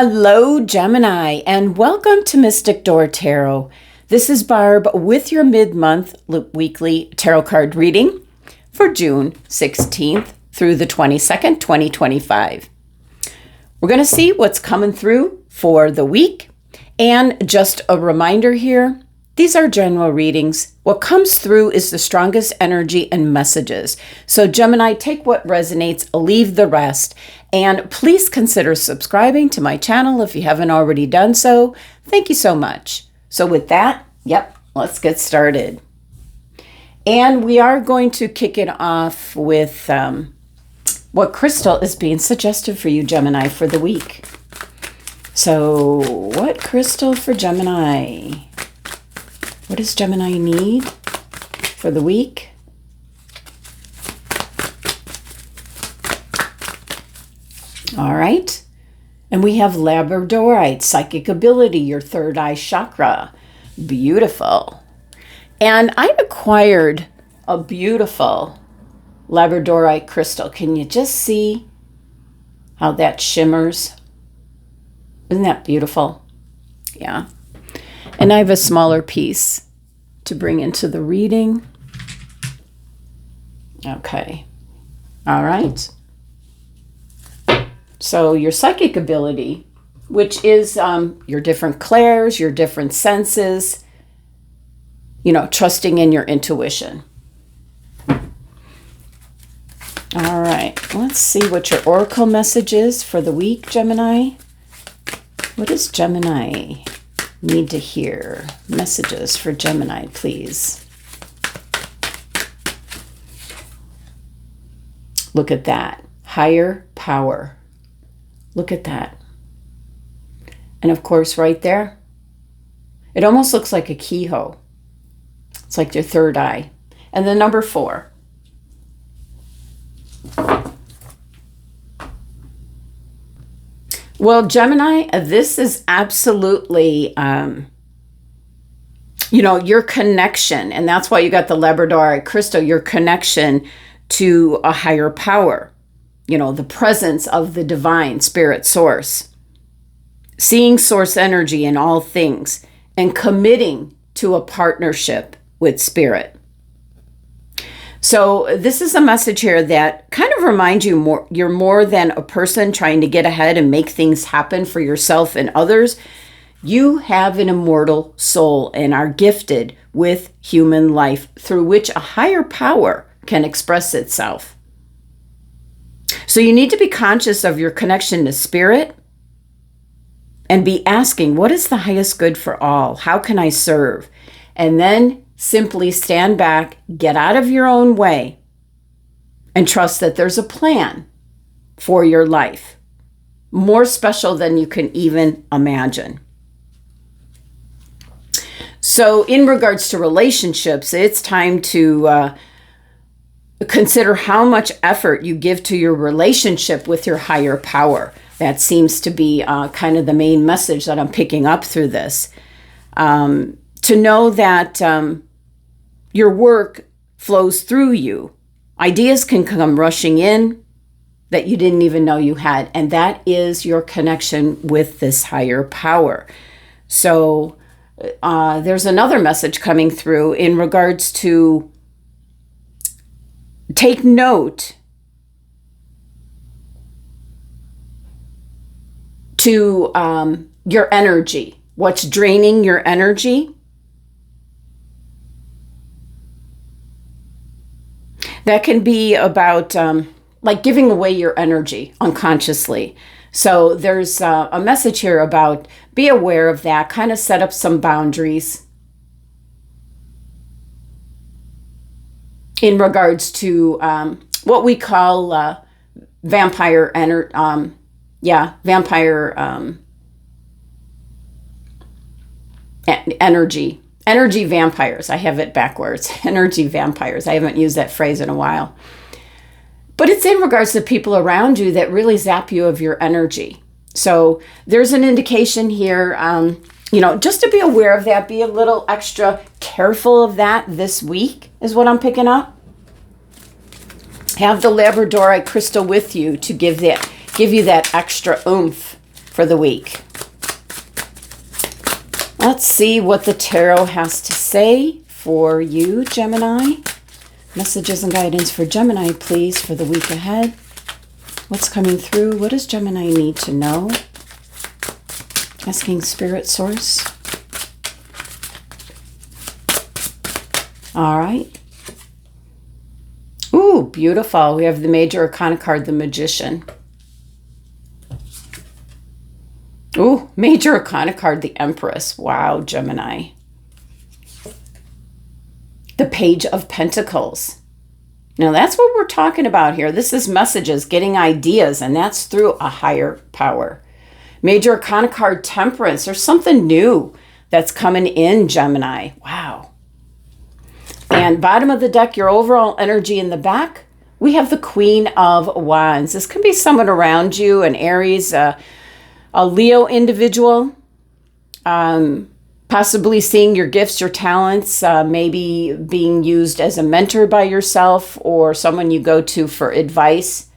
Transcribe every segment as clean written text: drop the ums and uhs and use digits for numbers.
Hello, Gemini, and welcome to Mystic Door Tarot. This is Barb with your mid-month weekly tarot card reading for June 16th through the 22nd, 2025. We're going to see what's coming through for the week. And just a reminder here, these are general readings. What comes through is the strongest energy and messages. So Gemini, take what resonates, leave the rest. And please consider subscribing to my channel if you haven't already done so. Thank you so much. So with that, let's get started. And we are going to kick it off with what crystal is being suggested for you, Gemini, for the week. So what crystal for Gemini? What does Gemini need for the week? All right. And we have Labradorite, psychic ability, your third eye chakra. Beautiful. And I acquired a beautiful Labradorite crystal. Can you just see how that shimmers? Isn't that beautiful? Yeah. And I have a smaller piece to bring into the reading. Okay. All right. So your psychic ability, which is your different clairs, your different senses, trusting in your intuition. All right. Let's see what your oracle message is for the week, Gemini. What does Gemini need to hear? Messages for Gemini, please. Look at that. Higher power. Look at that. And of course, right there, it almost looks like a keyhole. It's like your third eye. And the number 4. Well, Gemini, this is absolutely, your connection. And that's why you got the Labradorite crystal, your connection to a higher power. The presence of the divine spirit source. Seeing source energy in all things and committing to a partnership with spirit. So this is a message here that kind of reminds you you're more than a person trying to get ahead and make things happen for yourself and others. You have an immortal soul and are gifted with human life through which a higher power can express itself. So you need to be conscious of your connection to spirit and be asking, what is the highest good for all? How can I serve? And then simply stand back, get out of your own way, and trust that there's a plan for your life, more special than you can even imagine. So in regards to relationships, it's time to consider how much effort you give to your relationship with your higher power. That seems to be kind of the main message that I'm picking up through this. To know that your work flows through you. Ideas can come rushing in that you didn't even know you had. And that is your connection with this higher power. So there's another message coming through in regards to take note to your energy. What's draining your energy? That can be about like giving away your energy unconsciously. So there's a message here about be aware of that, kind of set up some boundaries in regards to what we call vampire energy. Energy vampires. I have it backwards. Energy vampires. I haven't used that phrase in a while. But it's in regards to people around you that really zap you of your energy. So there's an indication here, just to be aware of that. Be a little extra careful of that this week is what I'm picking up. Have the Labradorite crystal with you to give you that extra oomph for the week. Let's see what the tarot has to say for you, Gemini. Messages and guidance for Gemini, please, for the week ahead. What's coming through? What does Gemini need to know? Asking Spirit Source. All right. Ooh, beautiful. We have the Major Arcana card, the Magician. Ooh, Major Arcana card, the Empress. Wow, Gemini. The Page of Pentacles. Now, that's what we're talking about here. This is messages, getting ideas, and that's through a higher power. Major Arcana card, Temperance. There's something new that's coming in, Gemini. Wow. And bottom of the deck, your overall energy in the back, we have the Queen of Wands. This can be someone around you, an Aries, a Leo individual, possibly seeing your gifts, your talents, maybe being used as a mentor by yourself or someone you go to for advice.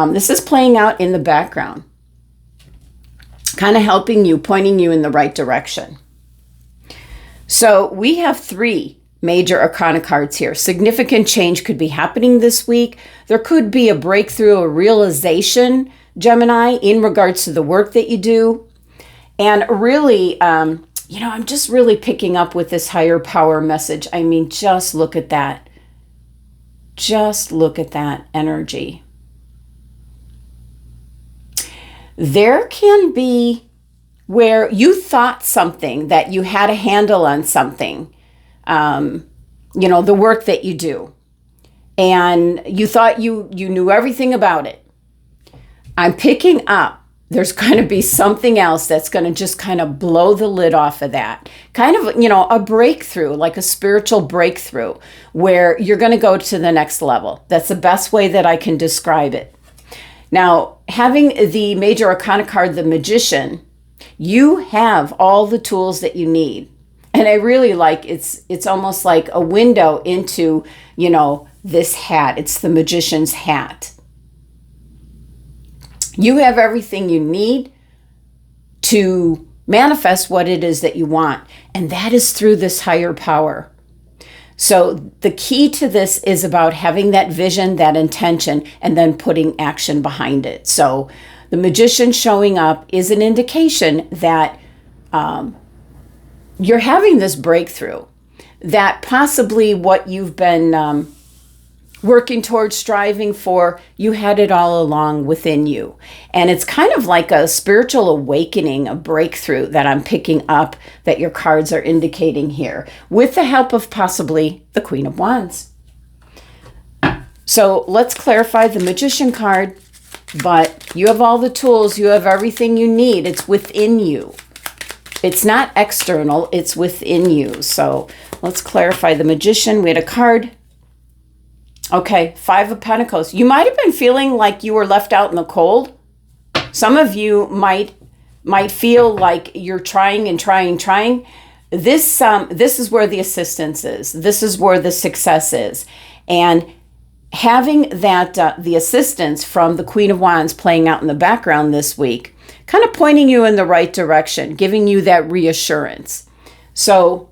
This is playing out in the background, kind of helping you, pointing you in the right direction. So we have 3 Major Arcana cards here. Significant change could be happening this week. There could be a breakthrough, a realization, Gemini, in regards to the work that you do. And really, I'm just really picking up with this higher power message. I mean, just look at that. Just look at that energy. There can be where you thought something, that you had a handle on something, the work that you do, and you thought you knew everything about it. I'm picking up, there's going to be something else that's going to just kind of blow the lid off of that. Kind of, a breakthrough, like a spiritual breakthrough, where you're going to go to the next level. That's the best way that I can describe it. Now, having the Major Arcana card, the Magician, you have all the tools that you need. And I really like, it's almost like a window into, this hat. It's the Magician's hat. You have everything you need to manifest what it is that you want. And that is through this higher power. So the key to this is about having that vision, that intention, and then putting action behind it. So the Magician showing up is an indication that you're having this breakthrough, that possibly what you've been working towards, striving for, you had it all along within you. And it's kind of like a spiritual awakening, a breakthrough that I'm picking up that your cards are indicating here, with the help of possibly the Queen of Wands. So let's clarify the Magician card, but you have all the tools, you have everything you need. It's within you. It's not external, it's within you. So let's clarify the Magician. We had a card. Okay, 5 of Pentacles. You might have been feeling like you were left out in the cold. Some of you might feel like you're trying and trying. This is where the assistance is. This is where the success is. And having that the assistance from the Queen of Wands playing out in the background this week, kind of pointing you in the right direction, giving you that reassurance. So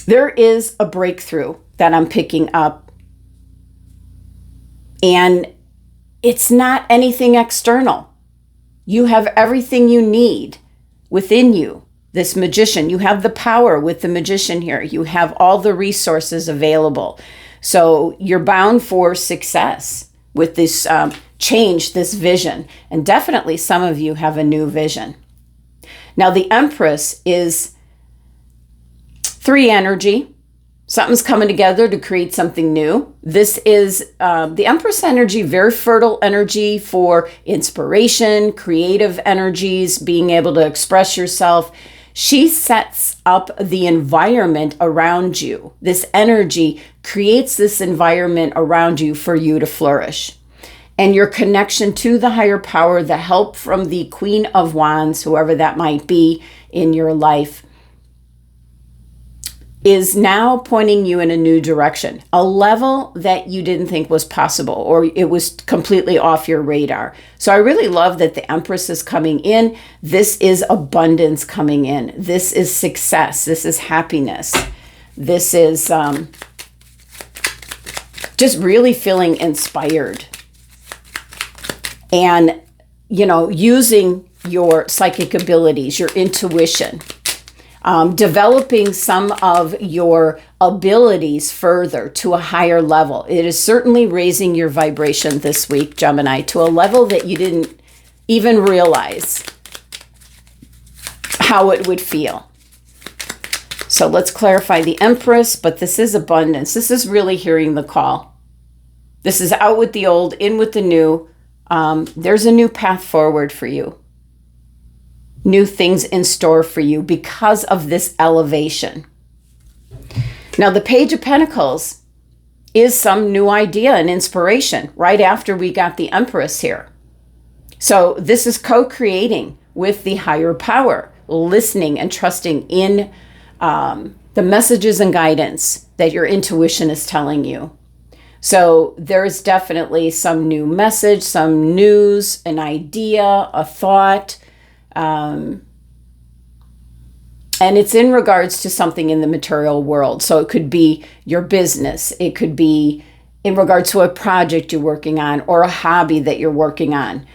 there is a breakthrough that I'm picking up. And it's not anything external. You have everything you need within you. This Magician, you have the power with the Magician here. You have all the resources available. So you're bound for success with this change, this vision. And definitely some of you have a new vision. Now the Empress is 3 energy. Something's coming together to create something new. This is the Empress energy, very fertile energy for inspiration, creative energies, being able to express yourself. She sets up the environment around you. This energy creates this environment around you for you to flourish. And your connection to the higher power, the help from the Queen of Wands, whoever that might be in your life, is now pointing you in a new direction, a level that you didn't think was possible, or it was completely off your radar. So I really love that the Empress is coming in. This is abundance coming in. This is success. This is happiness. This is just really feeling inspired. And, you know, using your psychic abilities, your intuition, developing some of your abilities further to a higher level. It is certainly raising your vibration this week, Gemini, to a level that you didn't even realize how it would feel. So let's clarify the Empress, but this is abundance. This is really hearing the call. This is out with the old, in with the new. There's a new path forward for you. New things in store for you because of this elevation. Now, the Page of Pentacles is some new idea and inspiration right after we got the Empress here. So this is co-creating with the higher power, listening and trusting in the messages and guidance that your intuition is telling you. So there's definitely some new message, some news, an idea, a thought, and it's in regards to something in the material world. So it could be your business. It could be in regard to a project you're working on or a hobby that you're working on.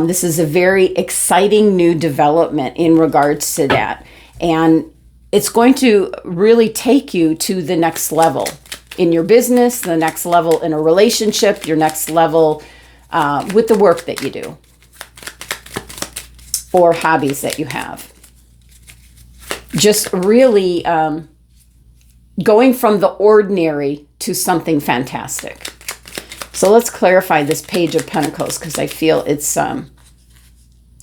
This is a very exciting new development in regards to that. And it's going to really take you to the next level in your business, the next level in a relationship, your next level with the work that you do, or hobbies that you have. Just really going from the ordinary to something fantastic. So let's clarify this Page of Pentacles, because I feel it's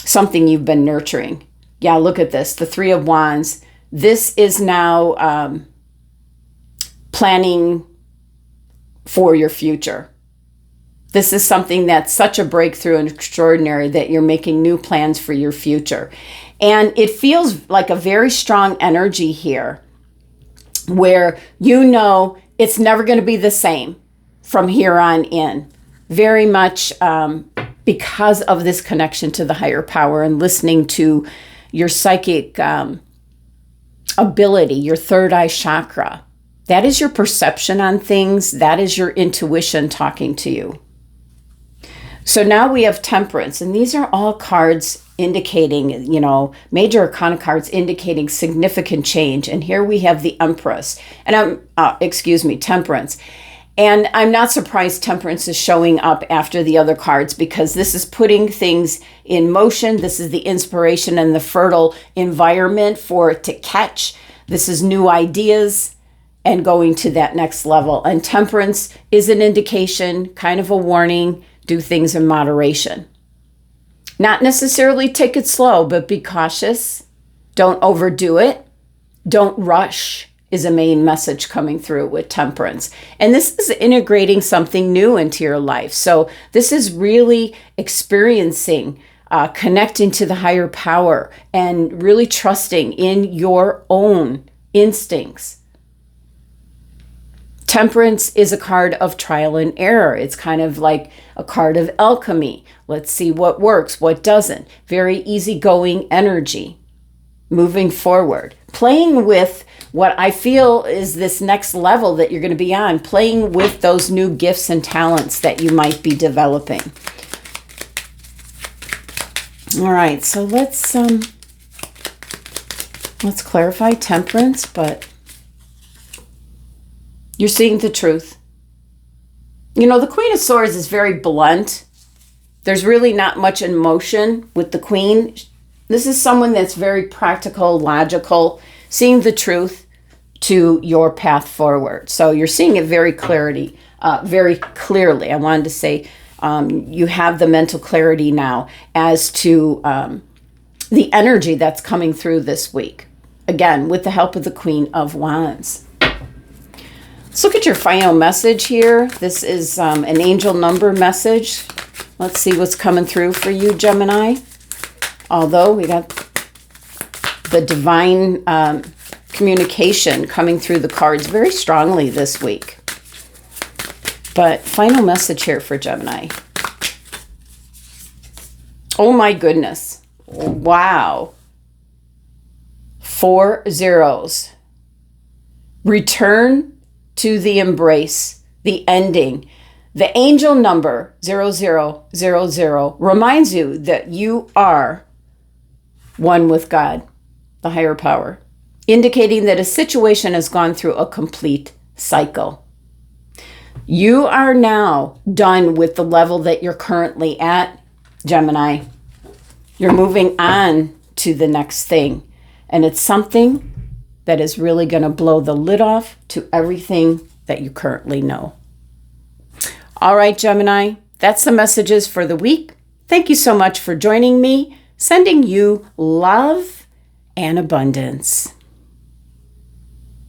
something you've been nurturing. Yeah, look at this, the Three of Wands. This is now planning for your future. This is something that's such a breakthrough and extraordinary that you're making new plans for your future. And it feels like a very strong energy here where you know it's never going to be the same from here on in. Very much because of this connection to the higher power and listening to your psychic ability, your third eye chakra. That is your perception on things. That is your intuition talking to you. So now we have Temperance, and these are all cards indicating, you know, major arcana cards indicating significant change. And here we have the Empress, and Temperance. And I'm not surprised Temperance is showing up after the other cards, because this is putting things in motion. This is the inspiration and the fertile environment for it to catch. This is new ideas and going to that next level. And Temperance is an indication, kind of a warning, do things in moderation. Not necessarily take it slow, but be cautious. Don't overdo it. Don't rush is a main message coming through with Temperance. And this is integrating something new into your life. So this is really experiencing, connecting to the higher power and really trusting in your own instincts. Temperance is a card of trial and error. It's kind of like a card of alchemy. Let's see what works, what doesn't. Very easygoing energy. Moving forward. Playing with what I feel is this next level that you're going to be on. Playing with those new gifts and talents that you might be developing. All right, so let's clarify Temperance, but you're seeing the truth. You know, the Queen of Swords is very blunt. There's really not much emotion with the Queen. This is someone that's very practical, logical, seeing the truth to your path forward. So you're seeing it very clearly. I wanted to say you have the mental clarity now as to the energy that's coming through this week. Again, with the help of the Queen of Wands. Let's look at your final message here. This is an angel number message. Let's see what's coming through for you, Gemini. Although we got the divine communication coming through the cards very strongly this week. But final message here for Gemini. Oh my goodness. Wow. 4 zeros. Return to the embrace, the ending. The angel number 0000 reminds you that you are one with God, the higher power, indicating that a situation has gone through a complete cycle. You are now done with the level that you're currently at, Gemini. You're moving on to the next thing. And it's something that is really going to blow the lid off to everything that you currently know. All right, Gemini, that's the messages for the week. Thank you so much for joining me. Sending you love and abundance.